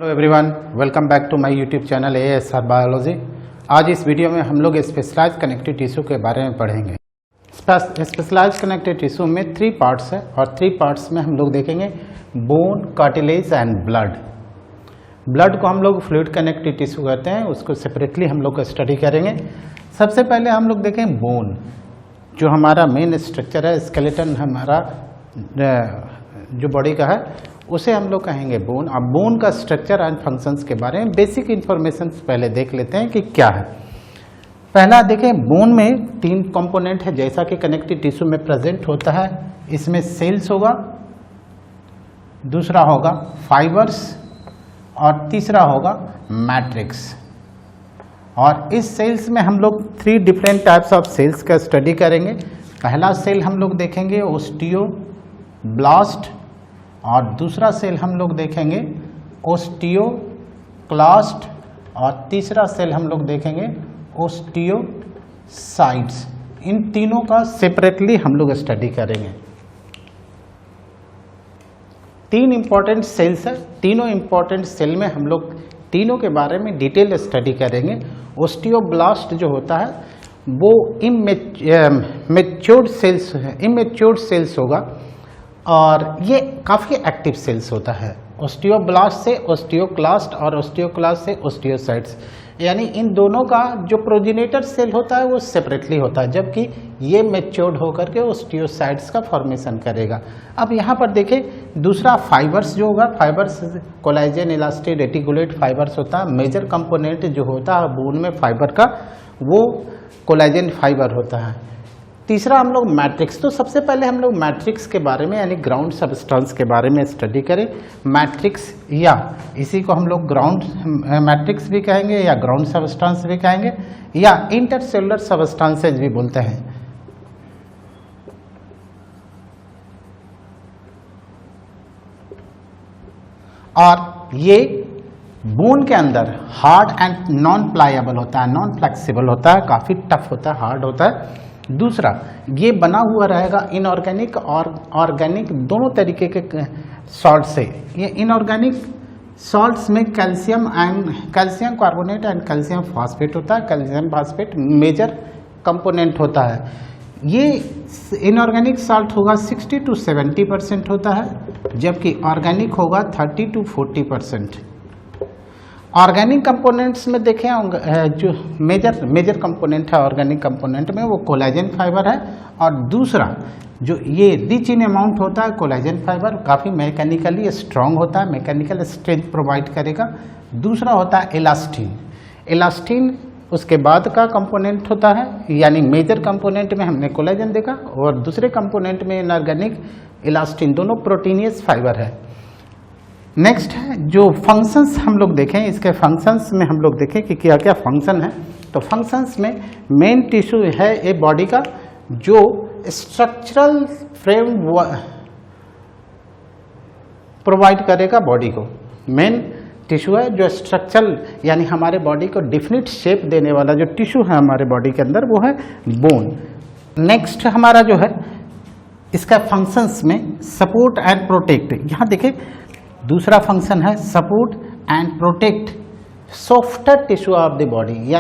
Hello everyone, welcome back to my YouTube channel ASR biology. आज इस video में हम लोग स्पेशलाइज्ड कनेक्टिव टिश्यू के बारे में पढ़ेंगे। स्पेशलाइज्ड कनेक्टिव टिश्यू में 3 पार्ट्स है और 3 पार्ट्स में हम लोग देखेंगे bone, cartilage and blood. Blood को हम लोग फ्लूइड कनेक्टिव टिश्यू कहते हैं, उसको सेपरेटली हम लोग स्टडी करेंगे। सबसे पहले हम लोग देखें बोन, जो हमारा मेन स्ट्रक्चर है, स्केलेटन हमारा जो बॉडी का है उसे हम लोग कहेंगे बोन। अब बोन का स्ट्रक्चर एंड फंक्शंस के बारे में बेसिक इंफॉर्मेशन पहले देख लेते हैं कि क्या है। पहला देखें, बोन में 3 कंपोनेंट है जैसा कि कनेक्टिव टिश्यू में प्रेजेंट होता है। इसमें सेल्स होगा, दूसरा होगा फाइबर्स और तीसरा होगा मैट्रिक्स। और इस सेल्स में हम लोग 3 डिफरेंट टाइप्स ऑफ सेल्स का स्टडी करेंगे। पहला सेल हम लोग देखेंगे ओस्टियोब्लास्ट और दूसरा सेल हम लोग देखेंगे ओस्टियोक्लास्ट और तीसरा सेल हम लोग देखेंगे ओस्टियोसाइट्स। इन तीनों का सेपरेटली हम लोग स्टडी करेंगे। 3 इंपॉर्टेंट सेल्स है, तीनों इंपॉर्टेंट सेल में हम लोग तीनों के बारे में डिटेल स्टडी करेंगे। ओस्टियोब्लास्ट जो होता है वो इमेच्योर्ड सेल्स होगा और ये काफ़ी एक्टिव सेल्स होता है। ओस्टियोब्लास्ट से ओस्टियोक्लास्ट और ओस्टियोक्लास्ट से ओस्टियोसाइट्स, यानी इन दोनों का जो प्रोजेनेटर सेल होता है वो सेपरेटली होता है, जबकि ये मैच्योर्ड होकर के ओस्टियोसाइट्स का फॉर्मेशन करेगा। अब यहाँ पर देखें, दूसरा फाइबर्स जो होगा, fibres collagen, elastin, reticulate fibres होता है। मेजर कंपोनेंट जो होता है बोन में फाइबर का वो कोलाजन फाइबर होता है। तीसरा हम लोग मैट्रिक्स। तो सबसे पहले हम लोग मैट्रिक्स के बारे में यानी ग्राउंड सबस्टेंस के बारे में स्टडी करें। मैट्रिक्स या इसी को हम लोग ग्राउंड मैट्रिक्स भी कहेंगे या ग्राउंड सबस्टेंस भी कहेंगे या इंटरसेलुलर सबस्टेंसेज भी बोलते हैं। और ये बोन के अंदर हार्ड एंड नॉन प्लायबल होता है, नॉन फ्लेक्सिबल होता है, काफ़ी टफ होता है, हार्ड होता है। दूसरा, ये बना हुआ रहेगा इनऑर्गेनिक और ऑर्गेनिक दोनों तरीके के सॉल्ट से। ये इनऑर्गेनिक सॉल्ट्स में calcium carbonate and calcium phosphate होता है। कैल्शियम फास्फेट मेजर कंपोनेंट होता है। ये इनऑर्गेनिक सॉल्ट होगा 60 to 70% होता है, जबकि ऑर्गेनिक होगा 30 to 40%। ऑर्गेनिक कंपोनेंट्स में देखें, जो मेजर कंपोनेंट है ऑर्गेनिक कंपोनेंट में वो कोलाजन फाइबर है। और दूसरा जो ये रिच इन अमाउंट होता है कोलाजन फाइबर, काफ़ी मैकेनिकली स्ट्रांग होता है, मैकेनिकल स्ट्रेंथ प्रोवाइड करेगा। दूसरा होता है इलास्टिन। इलास्टिन उसके बाद का कंपोनेंट होता है, यानी मेजर कंपोनेंट में हमने कोलाजन देखा और दूसरे कंपोनेंट में इनऑर्गेनिक इलास्टिन, दोनों प्रोटीनियस फाइबर है। नेक्स्ट है जो फंक्शंस हम लोग देखें, इसके फंक्शंस में हम लोग देखें कि क्या क्या फंक्शन है। तो फंक्शंस में मेन टिश्यू है ए बॉडी का जो स्ट्रक्चरल फ्रेम प्रोवाइड करेगा बॉडी को। मेन टिश्यू है जो स्ट्रक्चरल यानी हमारे बॉडी को डिफिनिट शेप देने वाला जो टिश्यू है हमारे बॉडी के अंदर वो है बोन। नेक्स्ट हमारा जो है इसका फंक्शंस में सपोर्ट एंड प्रोटेक्ट। यहाँ देखें, दूसरा फंक्शन है support and protect softer tissue of the body, या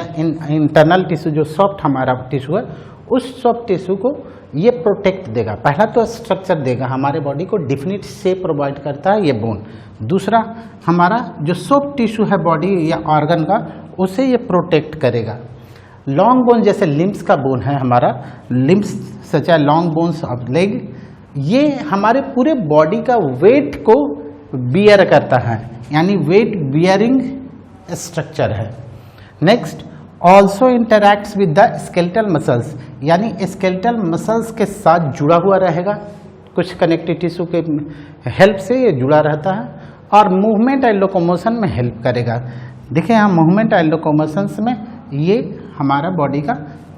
इंटरनल टिश्यू जो सॉफ्ट हमारा टिश्यू है उस सॉफ्ट टिश्यू को ये प्रोटेक्ट देगा। पहला तो स्ट्रक्चर देगा, हमारे बॉडी को डिफिनिट शेप प्रोवाइड करता है ये बोन। दूसरा, हमारा जो सॉफ्ट टिश्यू है बॉडी या ऑर्गन का उसे ये प्रोटेक्ट करेगा। लॉन्ग बोन जैसे लिम्स का बोन है हमारा, लिम्स सच है लॉन्ग बोन्स ऑफ लेग, ये हमारे पूरे बॉडी का वेट को बियर करता है, यानी वेट बियरिंग स्ट्रक्चर है। Next, also interacts with the skeletal muscles, यानी स्केलेटल मसल्स के साथ जुड़ा हुआ रहेगा, कुछ कनेक्टिव टिश्यू के हेल्प से ये जुड़ा रहता है। और मूवमेंट एंड लोकोमोशन में हेल्प करेगा। देखिए यहाँ मूवमेंट एंड लोकोमोशंस में ये हमारा बॉडी का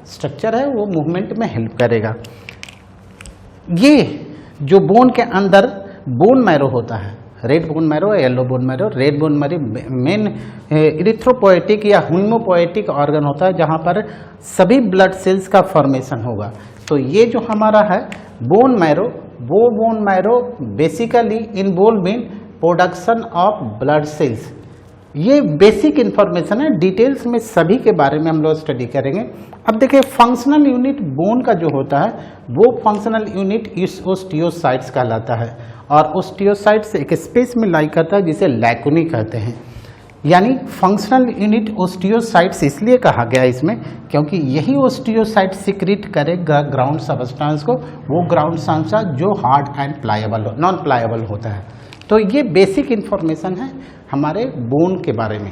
स्ट्रक्चर है, वो मूवमेंट में हेल्प करेगा। ये जो बोन के अंदर बोन मैरो होता है, red bone marrow, yellow bone marrow. Red bone marrow main erythropoietic या हीमोपोएटिक ऑर्गन होता है जहाँ पर सभी ब्लड सेल्स का फॉर्मेशन होगा। तो ये जो हमारा है बोन मैरो, वो bone marrow basically involve in production of blood cells, ये बेसिक इंफॉर्मेशन है, डिटेल्स में सभी के बारे में हम लोग स्टडी करेंगे। अब देखिए फंक्शनल यूनिट बोन का जो होता है वो फंक्शनल यूनिट ओस्टियोसाइट्स कहलाता है, और ओस्टियोसाइट्स एक स्पेस में लाई करता है जिसे लैकुनी कहते हैं। यानी फंक्शनल यूनिट ओस्टियोसाइट्स इसलिए कहा गया इसमें क्योंकि यही ओस्टियोसाइट सिक्रीट करेगा ग्राउंड सब्सटेंस को, वो ग्राउंड सब्सटेंस जो hard and pliable non pliable होता है। तो ये बेसिक इन्फॉर्मेशन है हमारे बोन के बारे में।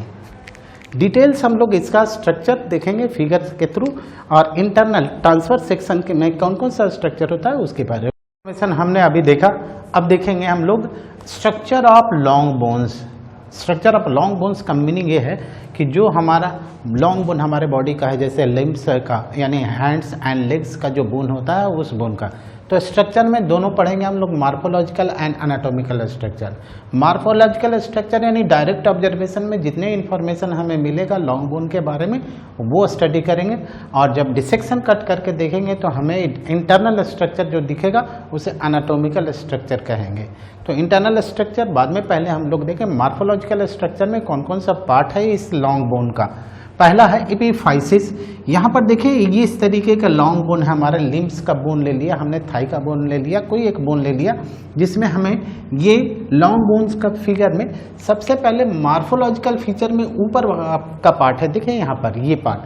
डिटेल्स हम लोग इसका स्ट्रक्चर देखेंगे फिगर्स के थ्रू, और इंटरनल ट्रांसफर सेक्शन के में कौन कौन सा स्ट्रक्चर होता है उसके बारे में इन्फॉर्मेशन हमने अभी देखा। अब देखेंगे हम लोग structure of long bones. Structure of long bones का मीनिंग ये है कि जो हमारा लॉन्ग बोन हमारे बॉडी का है, जैसे लिम्स का यानी हैंड्स एंड लेग्स का जो बोन होता है उस बोन का। तो स्ट्रक्चर में दोनों पढ़ेंगे हम लोग, morphological and anatomical structure. Morphological structure यानी डायरेक्ट ऑब्जर्वेशन में जितने इन्फॉर्मेशन हमें मिलेगा लॉन्ग बोन के बारे में वो स्टडी करेंगे, और जब डिसेक्शन कट करके देखेंगे तो हमें इंटरनल स्ट्रक्चर जो दिखेगा उसे एनाटॉमिकल स्ट्रक्चर कहेंगे। तो इंटरनल स्ट्रक्चर बाद में, पहले हम लोग देखें मार्फोलॉजिकल स्ट्रक्चर में कौन कौन सा पार्ट है इस लॉन्ग बोन का। पहला है एपिफाइसिस। यहाँ पर देखिए ये इस तरीके का लॉन्ग बोन है, हमारे लिम्स का बोन ले लिया हमने, थाई का बोन ले लिया, कोई एक बोन ले लिया जिसमें हमें ये लॉन्ग बोन्स का फिगर में सबसे पहले मार्फोलॉजिकल फीचर में ऊपर का पार्ट है, देखिए यहाँ पर ये पार्ट,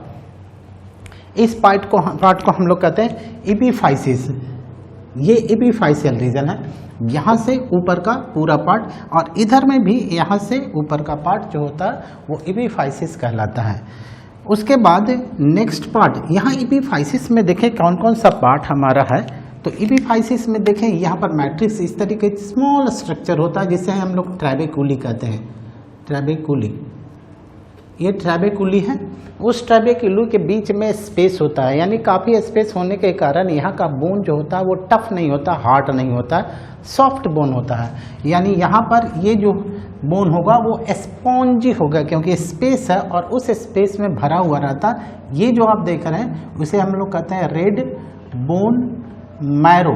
इस पार्ट को हम लोग कहते हैं एपिफाइसिस। ये एपिफाइशियल रीजन है, यहाँ से ऊपर का पूरा पार्ट, और इधर में भी यहाँ से ऊपर का पार्ट जो होता है वो एपिफाइसिस कहलाता है। उसके बाद नेक्स्ट पार्ट, यहाँ एपिफाइसिस में देखें कौन कौन सा पार्ट हमारा है। तो एपिफाइसिस में देखें यहाँ पर मैट्रिक्स इस तरीके स्मॉल स्ट्रक्चर होता है जिसे हम लोग ट्रैबेकुली कहते हैं। ट्रैबेकुली, ये ट्रैबेकुली है। उस ट्रैबेकुली के बीच में स्पेस होता है, यानी काफ़ी स्पेस होने के कारण यहाँ का बोन जो होता है वो टफ नहीं होता, हार्ड नहीं होता है, सॉफ्ट बोन होता है। यानी यहाँ पर ये जो बोन होगा वो स्पॉन्जी होगा क्योंकि स्पेस है और उस स्पेस में भरा हुआ रहता है। ये जो आप देख रहे हैं उसे हम लोग कहते हैं रेड बोन मैरो,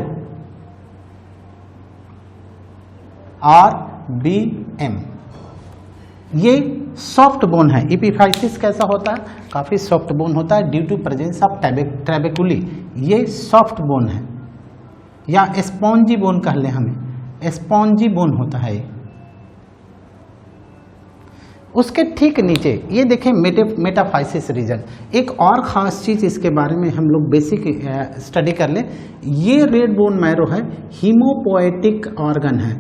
RBM। ये सॉफ्ट बोन है। एपिफाइसिस कैसा होता है, काफ़ी सॉफ्ट बोन होता है ड्यू टू प्रेजेंस ऑफ ट्रैबेकुली। ये सॉफ्ट बोन है या स्पॉन्जी बोन कह लें, हमें स्पॉन्जी बोन होता है। उसके ठीक नीचे ये देखें मेटाफाइसिस रीजन। एक और ख़ास चीज़ इसके बारे में हम लोग बेसिक स्टडी कर लें। ये रेड बोन मैरो है, हीमोपोएटिक ऑर्गन है।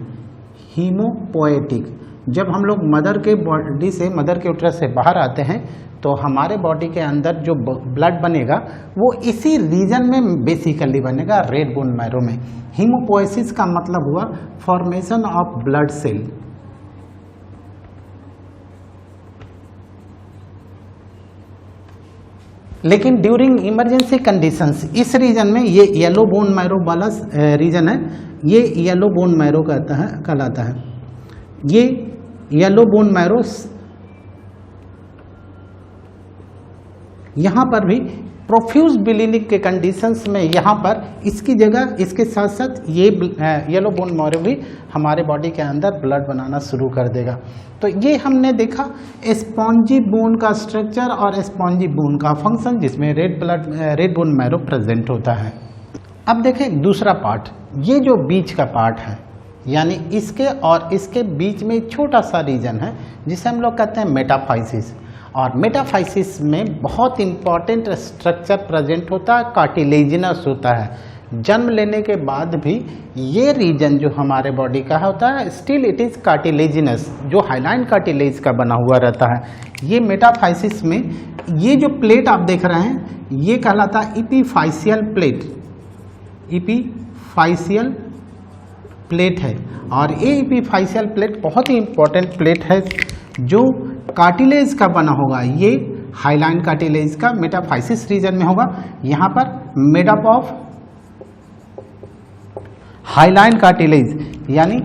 हीमोपोएटिक, जब हम लोग मदर के बॉडी से, मदर के उटरस से बाहर आते हैं तो हमारे बॉडी के अंदर जो ब्लड बनेगा वो इसी रीजन में बेसिकली बनेगा, रेड बोन मैरो में। हीमोपोएसिस का मतलब हुआ फॉर्मेशन ऑफ ब्लड सेल। लेकिन ड्यूरिंग इमरजेंसी कंडीशंस इस रीजन में, ये येलो बोन मैरो वाला रीजन है, ये येलो बोन मैरो कहलाता है। ये येलो बोन मैरो यहाँ पर भी प्रोफ्यूज ब्लीडिंग के कंडीशंस में यहाँ पर इसकी जगह, इसके साथ साथ ये येलो बोन मैरो भी हमारे बॉडी के अंदर ब्लड बनाना शुरू कर देगा। तो ये हमने देखा स्पॉन्जी बोन का स्ट्रक्चर और स्पॉन्जी बोन का फंक्शन जिसमें रेड बोन मैरो प्रेजेंट होता है। अब देखें दूसरा पार्ट, ये जो बीच का पार्ट है यानी इसके और इसके बीच में एक छोटा सा रीजन है जिसे हम लोग कहते हैं मेटाफाइसिस। और मेटाफाइसिस में बहुत इंपॉर्टेंट स्ट्रक्चर प्रेजेंट होता है, कार्टिलेजिनस होता है। जन्म लेने के बाद भी ये रीजन जो हमारे बॉडी का होता है स्टिल इट इज़ कार्टिलेजिनस, जो हाइलाइन कार्टिलेज का बना हुआ रहता है। ये मेटाफाइसिस में ये जो प्लेट आप देख रहे हैं ये कहलाता है एपिफाइशियल प्लेट। एपिफाइशियल प्लेट है, और ये एपिफाइशियल प्लेट बहुत ही इंपॉर्टेंट प्लेट है जो कार्टिलेज का बना होगा। ये हाइलाइन कार्टिलेज का मेटाफाइसिस रीजन में होगा। यहाँ पर मेडअप ऑफ हाइलाइन कार्टिलेज यानी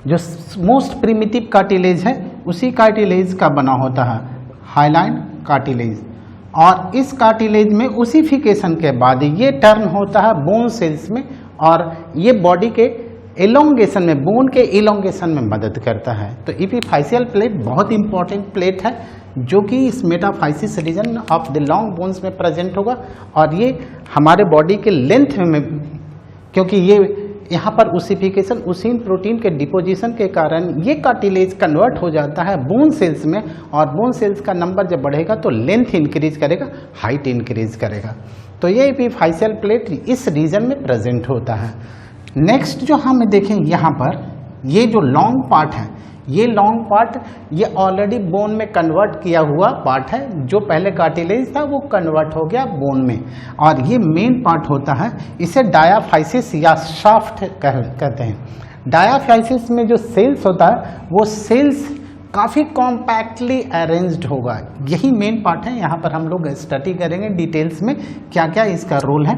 जो मोस्ट प्रिमिटिव कार्टिलेज है उसी कार्टिलेज का बना होता है हाइलाइन कार्टिलेज। और इस कार्टिलेज में ओसिफिकेशन के बाद ये टर्न होता है बोन सेल्स में, और ये बॉडी के एलोंगेशन में, बोन के एलोंगेशन में मदद करता है। तो एपिफाइशियल प्लेट बहुत इंपॉर्टेंट प्लेट है जो कि इस metaphysis region of the long bones में प्रेजेंट होगा, और ये हमारे बॉडी के लेंथ में, क्योंकि ये यहाँ पर ओसिफिकेशन, ओसिन प्रोटीन के डिपोजिशन के कारण ये कार्टिलेज कन्वर्ट हो जाता है बोन सेल्स में, और बोन सेल्स का नंबर जब बढ़ेगा तो लेंथ इंक्रीज करेगा, हाइट इंक्रीज करेगा। तो ये एपिफाइशियल प्लेट इस रीजन में प्रेजेंट होता है। नेक्स्ट जो हम देखें यहाँ पर, ये जो लॉन्ग पार्ट है, ये लॉन्ग पार्ट ये ऑलरेडी बोन में कन्वर्ट किया हुआ पार्ट है, जो पहले कार्टिलेज था वो कन्वर्ट हो गया बोन में, और ये मेन पार्ट होता है, इसे डायाफाइसिस या शाफ्ट कहते हैं। डायाफाइसिस में जो सेल्स होता है वो सेल्स काफ़ी कॉम्पैक्टली अरेंज्ड होगा, यही मेन पार्ट है। यहाँ पर हम लोग स्टडी करेंगे डिटेल्स में क्या क्या इसका रोल है।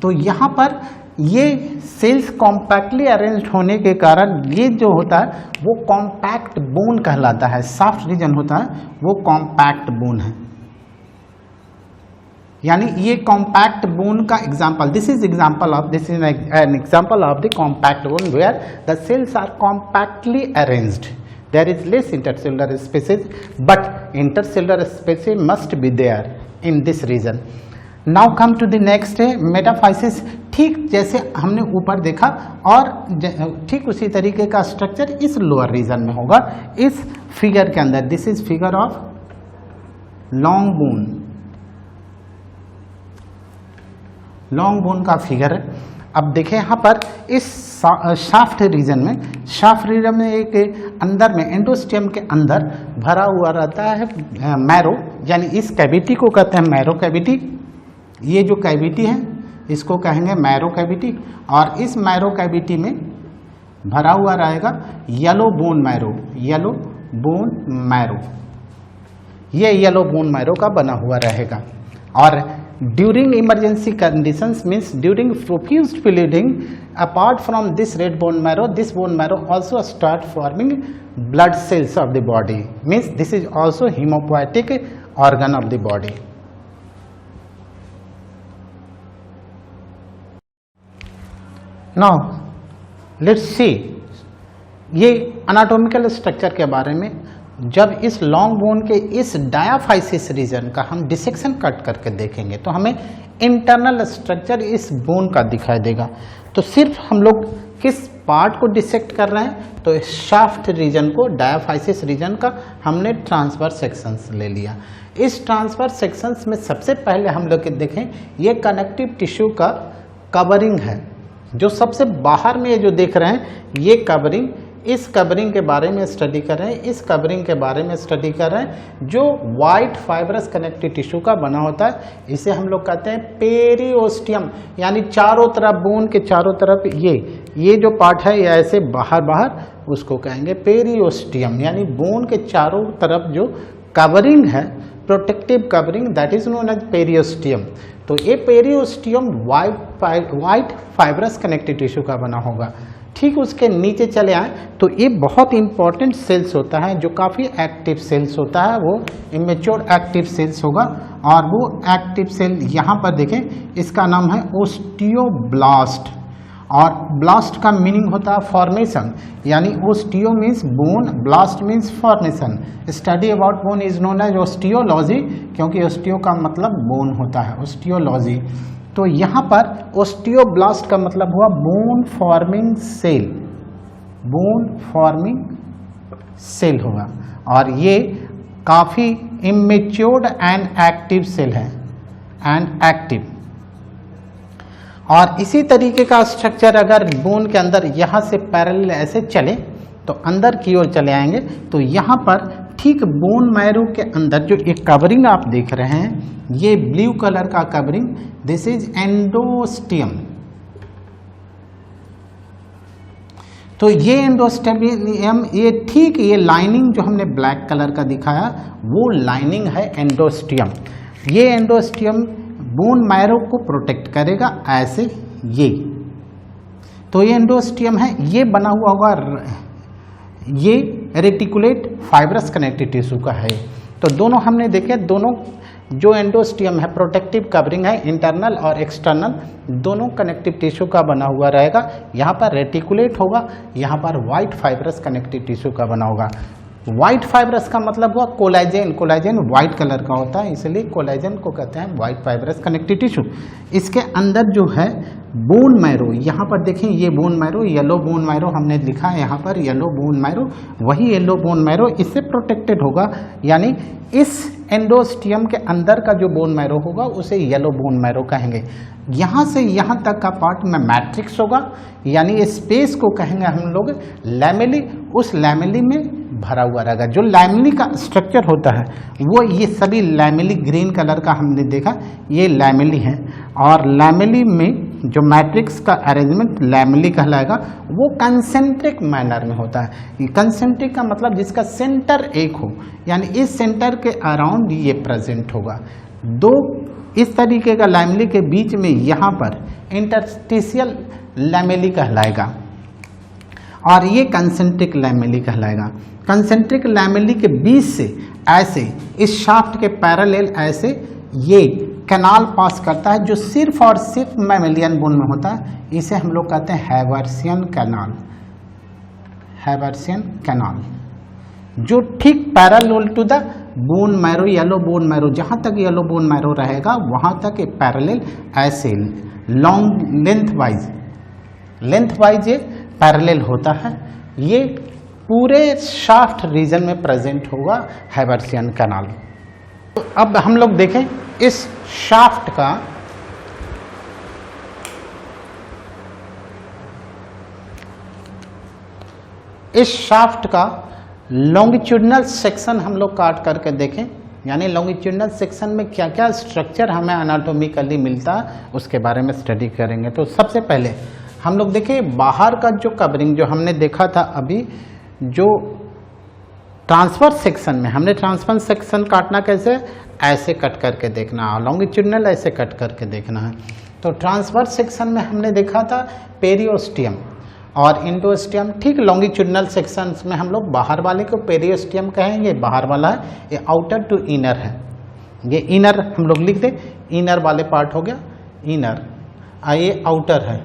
तो यहाँ पर ये सेल्स कॉम्पैक्टली अरेंज्ड होने के कारण ये जो होता है वो कॉम्पैक्ट बोन कहलाता है। सॉफ्ट रीजन होता है वो कॉम्पैक्ट बोन है, यानी ये कॉम्पैक्ट बोन का example, this is an example of the compact bone where the cells are compactly arranged. There is less intercellular spaces, but intercellular spaces must be there in this region. Now come to the next metaphysis. ठीक जैसे हमने ऊपर देखा, और ठीक उसी तरीके का स्ट्रक्चर इस लोअर रीजन में होगा, इस फिगर के अंदर। This is figure of long bone, long bone का फिगर है। अब देखें यहाँ पर इस शाफ्ट रीजन में, शाफ्ट रीजन में एक अंदर में एंडोस्टियम के अंदर भरा हुआ रहता है मैरो, यानी इस कैविटी को कहते हैं मैरो कैविटी। ये जो कैविटी है इसको कहेंगे मैरो कैविटी, और इस मैरो कैविटी में भरा हुआ रहेगा yellow bone marrow, yellow bone marrow, ये येलो बोन मैरो का बना हुआ रहेगा। और during emergency conditions means during profused bleeding apart from this red bone marrow, this bone marrow also start forming blood cells of the body, means this is also haemopoietic organ of the body. Now let's see ये anatomical structure के बारे में। जब इस long bone के इस diaphysis reason का हम डिसेक्शन कट करके देखेंगे तो हमें इंटरनल स्ट्रक्चर इस बोन का दिखाई देगा। तो सिर्फ हम लोग किस पार्ट को डिसेक्ट कर रहे हैं, तो इस शाफ्ट रीजन को, डायाफाइसिस रीजन का हमने ट्रांसवर्स सेक्शंस ले लिया। इस ट्रांसवर्स सेक्शंस में सबसे पहले हम लोग देखें, ये कनेक्टिव टिश्यू का कवरिंग है, जो सबसे बाहर में जो देख रहे हैं ये कवरिंग, इस कवरिंग के बारे में स्टडी कर रहे हैं, इस कवरिंग के बारे में स्टडी कर रहे हैं, जो वाइट फाइब्रस कनेक्टिव टिश्यू का बना होता है। इसे हम लोग कहते हैं पेरिओस्टियम, यानी चारों तरफ बोन के चारों तरफ ये जो पार्ट है ये ऐसे बाहर बाहर, उसको कहेंगे पेरिओस्टियम, यानी बोन के चारों तरफ जो कवरिंग है, protective covering, that is known as periosteum. तो ये periosteum white fibrous connective tissue का बना होगा। ठीक उसके नीचे चले आए तो ये बहुत इंपॉर्टेंट सेल्स होता है, जो काफ़ी एक्टिव सेल्स होता है, वो इमेच्योर एक्टिव सेल्स होगा। और वो एक्टिव सेल यहाँ पर देखें, इसका नाम है ओस्टियोब्लास्ट, और ब्लास्ट का मीनिंग होता है फॉर्मेशन, यानी osteo means bone, blast means formation. Study about bone is known as osteology, क्योंकि ओस्टियो का मतलब बोन होता है, ओस्टियोलॉजी। तो यहाँ पर ओस्टियोब्लास्ट का मतलब हुआ bone forming cell, bone forming cell होगा, और ये काफ़ी इमेच्योर्ड एंड एक्टिव सेल है, एंड एक्टिव। और इसी तरीके का स्ट्रक्चर अगर बोन के अंदर यहाँ से पैरेलल ऐसे चले तो अंदर की ओर चले आएंगे, तो यहाँ पर ठीक बोन मैरो के अंदर जो एक कवरिंग आप देख रहे हैं, ये ब्लू कलर का कवरिंग, दिस इज एंडोस्टियम। तो ये एंडोस्टियम, ये ठीक ये लाइनिंग जो हमने ब्लैक कलर का दिखाया, वो लाइनिंग है एंडोस्टियम। ये एंडोस्टियम बोन मैरो को प्रोटेक्ट करेगा ऐसे, ये तो ये एंडोस्टियम है, ये बना हुआ होगा, ये रेटिकुलेट फाइब्रस कनेक्टिव टिश्यू का है। तो दोनों हमने देखे, दोनों जो एंडोस्टियम है प्रोटेक्टिव कवरिंग है, इंटरनल और एक्सटर्नल दोनों कनेक्टिव टिश्यू का बना हुआ रहेगा। यहाँ पर रेटिकुलेट होगा, यहाँ पर वाइट फाइब्रस कनेक्टिव टिश्यू का बना होगा। वाइट फाइब्रस का मतलब हुआ कोलेजन, कोलेजन वाइट कलर का होता है, इसलिए कोलेजन को कहते हैं वाइट फाइब्रस कनेक्टिव टिश्यू। इसके अंदर जो है बोन मैरो, यहाँ पर देखें ये bone marrow, yellow bone marrow हमने लिखा है यहाँ पर, येलो बोन मैरो, वही येलो बोन मैरो इससे प्रोटेक्टेड होगा, यानी इस एंडोस्टियम के अंदर का जो बोन मैरो होगा उसे येलो बोन मैरो कहेंगे। यहाँ से यहाँ तक का पार्ट में मैट्रिक्स होगा, यानी स्पेस को कहेंगे हम लोग लैमेली, उस लैमेली में भरा हुआ रहेगा। जो लैमेली का स्ट्रक्चर होता है वो ये सभी लैमेली ग्रीन कलर का हमने देखा, ये लैमेली है, और लैमेली में जो मैट्रिक्स का अरेंजमेंट लैमेली कहलाएगा वो कंसेंट्रिक मैनर में होता है। कंसेंट्रिक का मतलब जिसका सेंटर एक हो, यानी इस सेंटर के अराउंड ये प्रेजेंट होगा। दो इस तरीके का लैमेली के बीच में यहाँ पर इंटरस्टिशियल लैमेली कहलाएगा और ये कंसेंट्रिक लैमेली कहलाएगा। कंसेंट्रिक लैमेली के बीच से ऐसे इस शाफ्ट के पैरेलल ऐसे ये कैनाल पास करता है जो सिर्फ और सिर्फ मैमेलियन बोन में होता है, इसे हम लोग कहते हैं हैवर्सियन कैनाल। हैवर्सियन कैनाल जो ठीक parallel to the bone marrow, yellow bone marrow, जहाँ तक येलो बोन मैरो रहेगा वहाँ तक एक पैरेलल ऐसे लॉन्ग लेंथ वाइज ये पैरेलल होता है। ये पूरे शाफ्ट रीजन में प्रेजेंट होगा हैवर्सियन कैनाल। तो अब हम लोग देखें इस शाफ्ट का लॉन्गिट्यूडनल सेक्शन हम लोग काट करके देखें, यानी लॉन्गिट्यूडनल सेक्शन में क्या क्या स्ट्रक्चर हमें एनाटॉमिकली मिलता है उसके बारे में स्टडी करेंगे। तो सबसे पहले हम लोग देखें बाहर का जो कवरिंग जो हमने देखा था अभी, जो ट्रांसफर सेक्शन में हमने ट्रांसफर सेक्शन काटना कैसे, ऐसे कट करके देखना, लॉन्गिट्यूडनल ऐसे कट करके देखना है। तो ट्रांसफर सेक्शन में हमने देखा था पेरियोस्टियम और इंडोस्टियम, ठीक लॉन्गिट्यूडनल सेक्शंस में हम लोग बाहर वाले को पेरियोस्टियम कहेंगे, बाहर वाला है, ये आउटर टू इनर है, ये इनर हम लोग लिख दें, इनर वाले पार्ट हो गया इनर, ये आउटर है।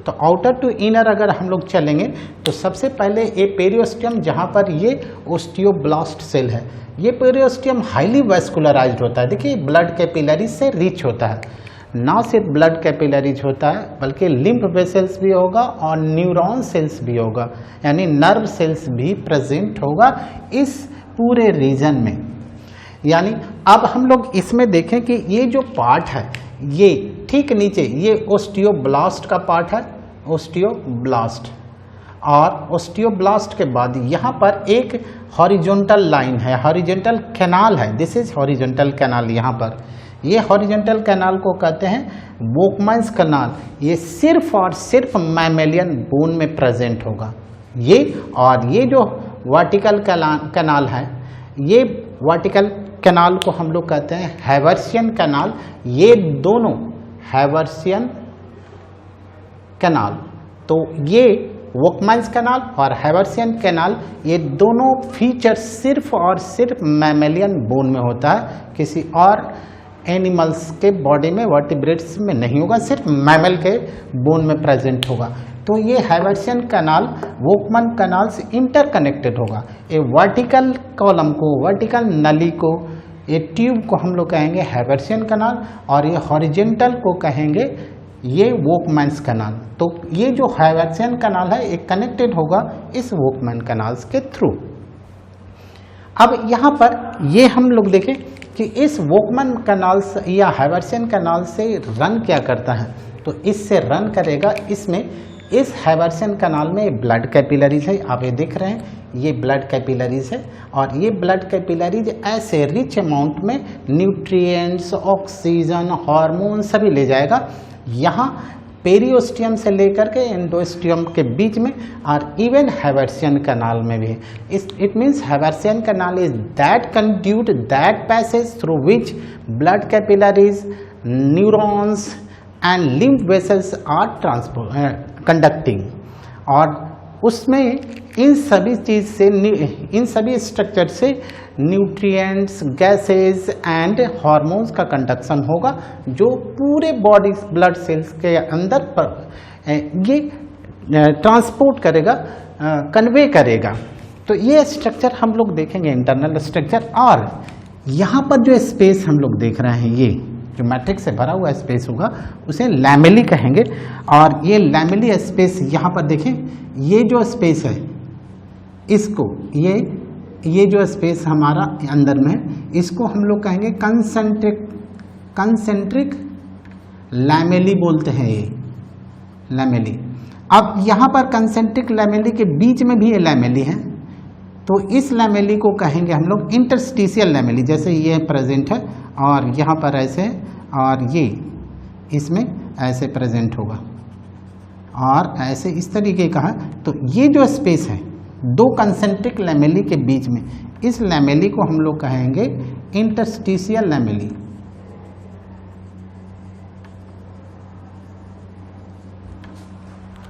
तो आउटर टू इनर अगर हम लोग चलेंगे तो सबसे पहले ये पेरियोस्टियम जहाँ पर ये ओस्टियोब्लास्ट सेल है, ये पेरियोस्टियम हाईली वैस्कुलराइज्ड होता है। देखिए ब्लड कैपिलरीज से रिच होता है, ना सिर्फ ब्लड कैपिलरीज होता है बल्कि लिम्फ वेसल्स भी होगा और न्यूरॉन सेल्स भी होगा, यानी नर्व सेल्स भी प्रेजेंट होगा इस पूरे रीजन में। यानी अब हम लोग इसमें देखें कि ये जो पार्ट है ये ठीक नीचे ये ओस्टियोब्लास्ट का पार्ट है, ओस्टियोब्लास्ट, और ओस्टियोब्लास्ट के बाद यहाँ पर एक हॉरिजॉन्टल लाइन है, हॉरिजॉन्टल कैनाल है, दिस इज हॉरिजॉन्टल कैनाल। यहाँ पर ये हॉरिजॉन्टल कैनाल को कहते हैं वोकमैन्स कैनाल। ये सिर्फ और सिर्फ मैमेलियन बोन में प्रेजेंट होगा ये, और ये जो वर्टिकल कैनाल है, ये वर्टिकल कैनाल को हम लोग कहते हैं हैवर्सियन कैनाल। ये दोनों हैवर्सियन कैनाल, तो ये वोकमैन्स कैनाल और हैवर्सियन कैनाल, ये दोनों फीचर सिर्फ और सिर्फ मैमेलियन बोन में होता है, किसी और एनिमल्स के बॉडी में वर्टिब्रेट्स में नहीं होगा, सिर्फ मैमल के बोन में प्रेजेंट होगा। तो ये हैवर्सियन कैनाल वोकमैन कैनाल से इंटरकनेक्टेड होगा। ये वर्टिकल कॉलम को, वर्टिकल नली को, ये ट्यूब को हम लोग कहेंगे हैवर्सियन कैनाल, और ये हॉरिजॉन्टल को कहेंगे ये वोकमैन्स कैनाल। तो ये जो हैवर्सियन कैनाल है ये कनेक्टेड होगा इस वोकमैन कैनाल्स के थ्रू। अब यहाँ पर ये हम लोग देखें कि इस वोकमैन कैनाल या हैवर्सियन कैनाल से रन क्या करता है, तो इससे रन करेगा, इसमें इस हैवर्सियन कैनाल में ब्लड कैपिलरीज है, आप ये देख रहे हैं ये ब्लड कैपिलरीज है, और ये ब्लड कैपिलरीज ऐसे रिच अमाउंट में न्यूट्रिएंट्स, ऑक्सीजन, हार्मोन सभी ले जाएगा यहाँ पेरियोस्टियम से लेकर के एंडोस्टियम के बीच में, और इवन हैवर्सियन कैनाल में भी। It means Haversian canal is that conduit, that passage through which blood capillaries, neurons and lymph vessels are conducting, और उसमें इन सभी चीज से, इन सभी स्ट्रक्चर से न्यूट्रिएंट्स, गैसेस एंड हार्मोन्स का कंडक्शन होगा, जो पूरे बॉडी ब्लड सेल्स के अंदर पर ये ट्रांसपोर्ट करेगा, कन्वे करेगा। तो ये स्ट्रक्चर हम लोग देखेंगे, इंटरनल स्ट्रक्चर। और यहाँ पर जो स्पेस हम लोग देख रहे हैं, ये जो मैट्रिक्स से भरा हुआ स्पेस होगा उसे लैमेली कहेंगे। और ये लैमेली स्पेस यहाँ पर देखें, ये जो स्पेस है इसको, ये जो स्पेस हमारा अंदर में है, इसको हम लोग कहेंगे कंसेंट्रिक लैमेली बोलते हैं, ये लैमेली। अब यहाँ पर कंसेंट्रिक लैमेली के बीच में भी ये लैमेली है, तो इस लैमेली को कहेंगे हम लोग इंटरस्टिशियल लैमेली। जैसे ये प्रेजेंट है और यहाँ पर ऐसे, और ये इसमें ऐसे प्रेजेंट होगा और ऐसे इस तरीके का है। तो ये जो स्पेस है दो कंसेंट्रिक लैमेली के बीच में, इस लैमेली को हम लोग कहेंगे इंटरस्टिशियल लैमेली।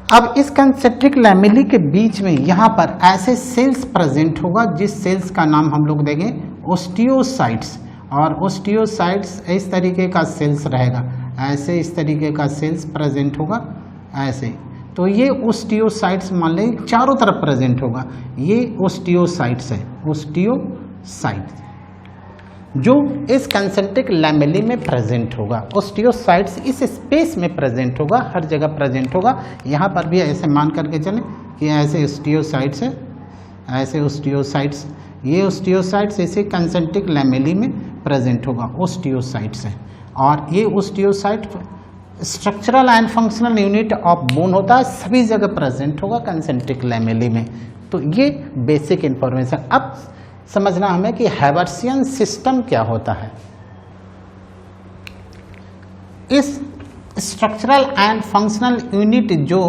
अब इस कंसेंट्रिक लैमेली के बीच में यहाँ पर ऐसे सेल्स प्रेजेंट होगा, जिस सेल्स का नाम हम लोग देंगे ओस्टियोसाइट्स। और ओस्टियोसाइट्स इस तरीके का सेल्स रहेगा, ऐसे इस तरीके का सेल्स प्रेजेंट होगा ऐसे। तो ये ओस्टियोसाइट्स मान लें चारों तरफ प्रेजेंट होगा, ये ओस्टियोसाइट्स है, ओस्टियोसाइट्स जो इस कंसेंट्रिक लैमेली में प्रेजेंट होगा। ओस्टियोसाइट्स इस स्पेस में प्रेजेंट होगा, हर जगह प्रेजेंट होगा। यहाँ पर भी ऐसे मान करके चलें कि ऐसे ओस्टियोसाइट्स है, ऐसे ओस्टियोसाइट्स, ये ओस्टियोसाइट्स इसे कंसेंट्रिक लैमेली में प्रेजेंट होगा, ओस्टियोसाइट्स है। और ये osteocyte structural and functional unit of bone होता है, सभी जगह प्रेजेंट होगा कंसेंट्रिक लैमेली में। तो ये बेसिक इंफॉर्मेशन। अब समझना हमें कि हैवर्सियन सिस्टम क्या होता है। इस स्ट्रक्चरल एंड फंक्शनल यूनिट जो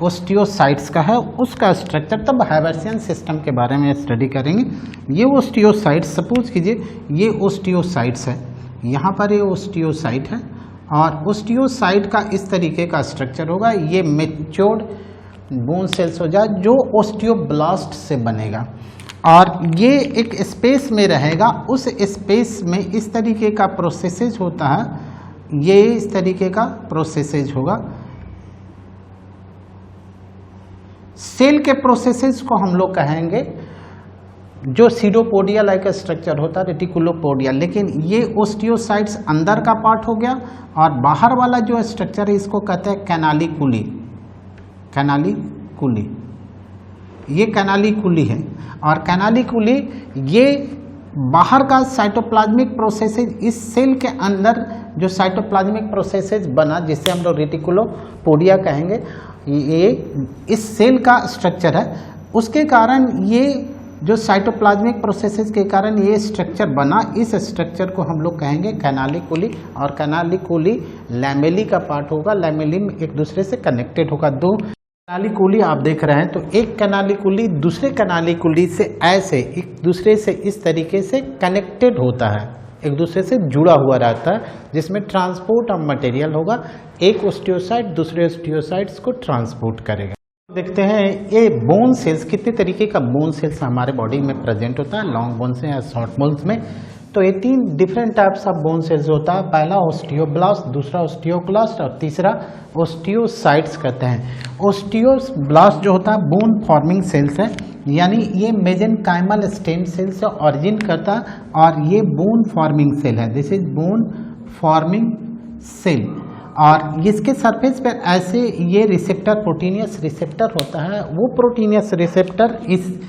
ओस्टियोसाइट्स का है, उसका स्ट्रक्चर, तब हैवर्सियन सिस्टम के बारे में स्टडी करेंगे। ये ओस्टियोसाइट्स, सपोज कीजिए ये ओस्टियोसाइट्स है, यहाँ पर ये ओस्टियोसाइट है और ओस्टियोसाइट का इस तरीके का स्ट्रक्चर होगा। ये मैच्योर्ड बोन सेल्स हो जाए जो ओस्टियोब्लास्ट से बनेगा और ये एक स्पेस में रहेगा। उस स्पेस में इस तरीके का प्रोसेसेज होता है, ये इस तरीके का प्रोसेसेज होगा। सेल के प्रोसेसेज को हम लोग कहेंगे जो सीडोपोडिया लाइक स्ट्रक्चर होता है, रेटिकुलोपोडिया। लेकिन ये ओस्टियोसाइट्स अंदर का पार्ट हो गया और बाहर वाला जो स्ट्रक्चर है इसको कहते हैं कैनालिकुली। कैनालिकुली, ये कैनालिकुली है। और कैनालिकुली ये बाहर का साइटोप्लाज्मिक प्रोसेसेज, इस सेल के अंदर जो साइटोप्लाज्मिक प्रोसेसेज बना जिसे हम लोग रेटिकुलोपोडिया कहेंगे, ये इस सेल का स्ट्रक्चर है। उसके कारण ये जो साइटोप्लाज्मिक प्रोसेसेस के कारण ये स्ट्रक्चर बना, इस स्ट्रक्चर को हम लोग कहेंगे कैनालिकुली। और कैनालिकुली लैमेली का पार्ट होगा, लैमेली में एक दूसरे से कनेक्टेड होगा। दो कैनालिकुली आप देख रहे हैं, तो एक कैनालिकुली दूसरे कैनालिकुली से ऐसे एक दूसरे से इस तरीके से कनेक्टेड होता है, एक दूसरे से जुड़ा हुआ रहता है, जिसमें ट्रांसपोर्ट ऑफ मटेरियल होगा। एक ओस्टियोसाइट दूसरे ओस्टियोसाइट्स को ट्रांसपोर्ट करेगा। देखते हैं ये बोन सेल्स, कितने तरीके का बोन सेल्स हमारे बॉडी में प्रेजेंट होता है, लॉन्ग बोन्स में या शॉर्ट बोन्स में। तो ये तीन different types of bone cells होता है। पहला ओस्टियोब्लास्ट, दूसरा ओस्टियोक्लास्ट और तीसरा ओस्टियोसाइट्स कहते हैं। ओस्टियोब्लास्ट जो होता है बोन फॉर्मिंग सेल्स है, यानी ये मेसेनकाइमल स्टेम सेल से ऑरिजिन करता है और ये बोन फॉर्मिंग सेल है। This is bone forming cell. और इसके सरफेस पर ऐसे ये रिसेप्टर, प्रोटीनियस रिसेप्टर होता है। वो प्रोटीनियस रिसेप्टर इस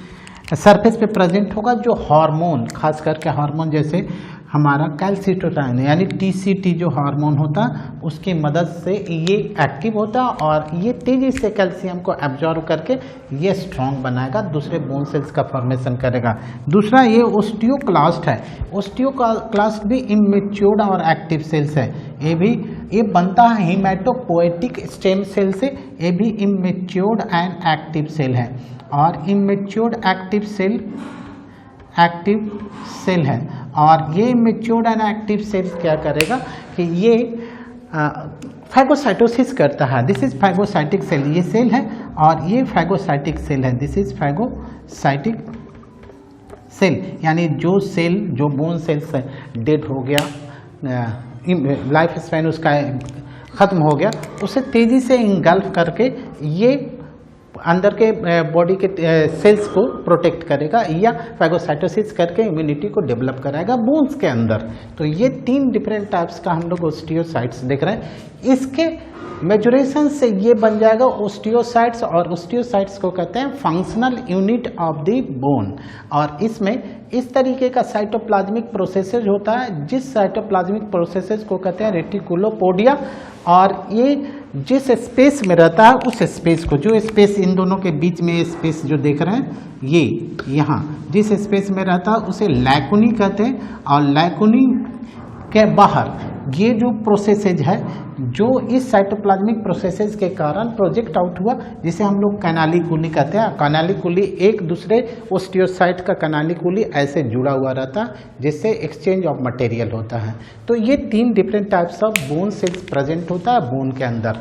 सरफेस पे प्रेजेंट होगा जो हार्मोन, खास करके हार्मोन जैसे हमारा कैल्सिटोकाइन यानी टीसीटी जो हार्मोन होता है उसकी मदद से ये एक्टिव होता है और ये तेजी से कैल्शियम को एब्जॉर्व करके ये स्ट्रॉन्ग बनाएगा, दूसरे बोन सेल्स का फॉर्मेशन करेगा। दूसरा ये ओस्टियोक्लास्ट है। ओस्टियोक्लास्ट भी इमेच्योर्ड और एक्टिव सेल्स है। ये बनता है हीमेटोपोएटिक स्टेम सेल से। ये भी इमेच्योर्ड एंड एक्टिव सेल है। और इमेच्योर्ड एक्टिव सेल है। और ये इमेच्योर्ड एंड एक्टिव सेल्स क्या करेगा कि ये फैगोसाइटोसिस करता है। दिस इज फैगोसाइटिक सेल, ये सेल है और ये फैगोसाइटिक सेल है, दिस इज फैगोसाइटिक सेल, यानी जो सेल जो बोन सेल्स डेड हो गया, लाइफ स्पैन उसका ख़त्म हो गया, उसे तेज़ी से इंगल्फ करके ये अंदर के बॉडी के सेल्स को प्रोटेक्ट करेगा या फैगोसाइटोसिस करके इम्यूनिटी को डेवलप कराएगा बोन्स के अंदर। तो ये 3 डिफरेंट टाइप्स का हम लोग ओस्टियोसाइट्स देख रहे हैं। इसके मेजोरेशन से ये बन जाएगा ओस्टियोसाइट्स, और ओस्टियोसाइट्स को कहते हैं functional unit of the bone. और इसमें इस तरीके का साइटोप्लाज्मिक प्रोसेसेस होता है, जिस साइटोप्लाज्मिक प्रोसेसेस को कहते हैं रेटिकुलोपोडिया, और ये जिस स्पेस में रहता है उस स्पेस को, जो स्पेस इन दोनों के बीच में स्पेस जो देख रहे हैं ये यहाँ जिस स्पेस में रहता है उसे लैकुनी कहते हैं। और लैकुनी के बाहर ये जो प्रोसेसेज है जो इस साइटोप्लाज्मिक प्रोसेसेस के कारण प्रोजेक्ट आउट हुआ, जिसे हम लोग कैनालिकुली कहते हैं। कैनालिकुली एक दूसरे ओस्टियोसाइट का कैनालिकुली ऐसे जुड़ा हुआ रहता है जिससे एक्सचेंज ऑफ मटेरियल होता है। तो ये 3 different types of bone cells present होता है बोन के अंदर।